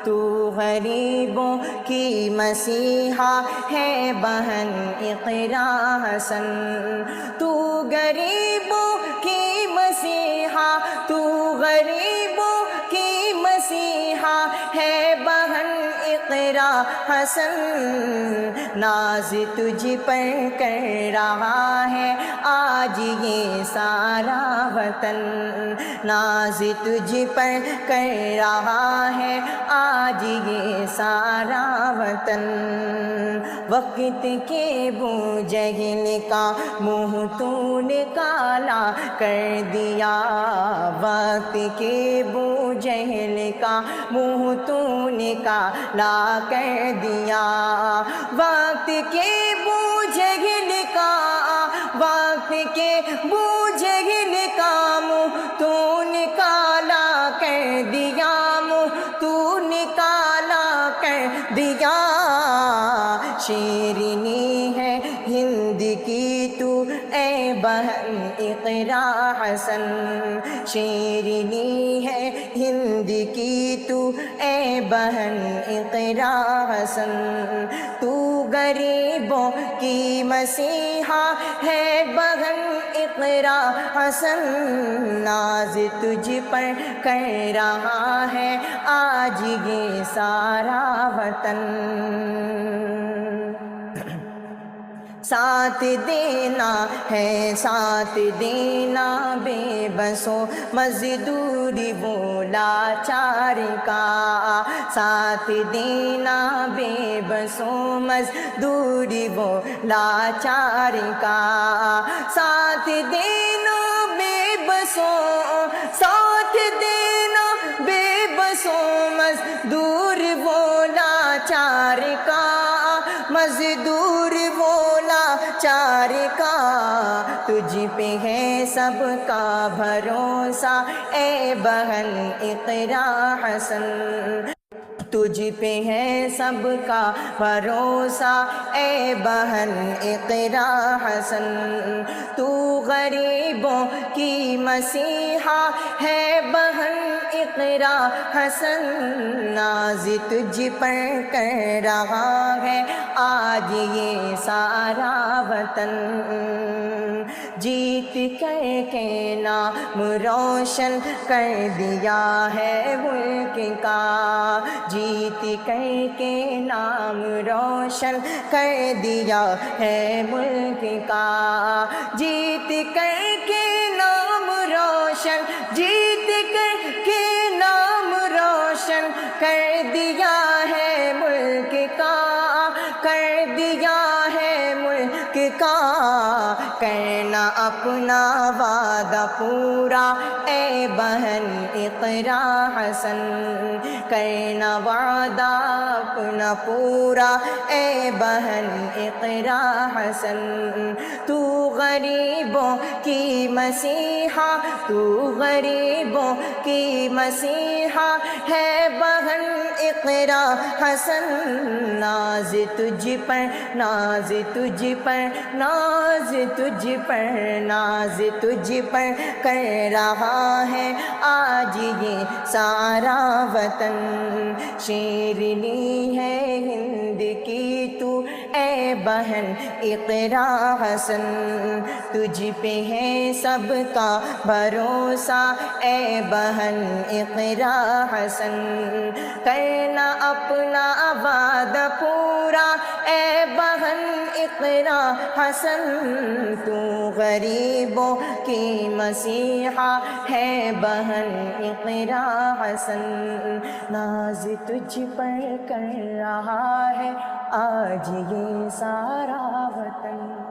تو غریبوں کی مسیحا ہے بہن اقرا حسن، تو غریبوں کی مسیحا، تو غریبوں کی مسیحا ہے بہن اقرا حسن، ناز تجھ پر کر رہا ہے آج یہ سارا وطن، ناز تجھ پر کر رہا ہے آج یہ سارا وطن، وقت کے بو جہل کا منہ تو نے کالا کر دیا، وقت کے بو جہل کا منہ تو نے کالا کر دیا، وقت کے بو جہل کا، وقت کے بو جہل کا منہ تو نے کالا کر دیا، منہ تو نے کالا کر دیا، شیرینی ہے ہند کی تو اے بہن اقرا حسن، شیرینی ہے ہند کی تو اے بہن اقرا حسن، تو غریبوں کی مسیحا ہے بہن اقرا حسن، ناز تجھ پر کر رہا ہے آج یہ سارا وطن، ساتھ دینا ہے ساتھ دینا بے بسوں مزدوری وہ لاچار کا، ساتھ دینا بے بسوں مزدوری وہ لاچار کا، ساتھ دینا بے بسوں، ساتھ دینا بے بسوں مزدور وہ لاچار کا، مزدور وہ لاچار کا، تجھ پہ ہے سب کا بھروسہ اے بہن اقرا حسن، تجھ پہ ہے سب کا بھروسہ اے بہن اقرا حسن، تو غریبوں کی مسیحا ہے بہن اقرا حسن، ناز تجھ پر کر رہا ہے آج یہ سارا وطن، جیت کر کے نام روشن کر دیا ہے ملک کا، جیت کر کے نام روشن کر دیا ہے ملک کا، جیت کر کے نام روشن، جیت کر کے نام روشن کر دیا ہے ملک کا، کر دیا ہے ملک کا، کرنا اپنا وعدہ پورا اے بہن اقرا حسن، کرنا وعدہ اپنا پورا اے بہن اقرا حسن، تو غریبوں کی مسیحا، تو غریبوں کی مسیحا ہے بہن اقرا حسن، ناز تجھ پر، ناز تجھ پر، ناز تجھ پر، ناز تجھ پر کر رہا ہے آج یہ سارا وطن، شیرینی ہے ہند کی تو اے بہن اقرا حسن، تجھ پہ ہے سب کا بھروسہ اے بہن اقرا حسن، کرنا اپنا وعدہ پورا اے بہن اقرا حسن، تو غریبوں کی مسیحا ہے بہن اقرا حسن، ناز تجھ پر کر رہا ہے آج یہ سارا وطن۔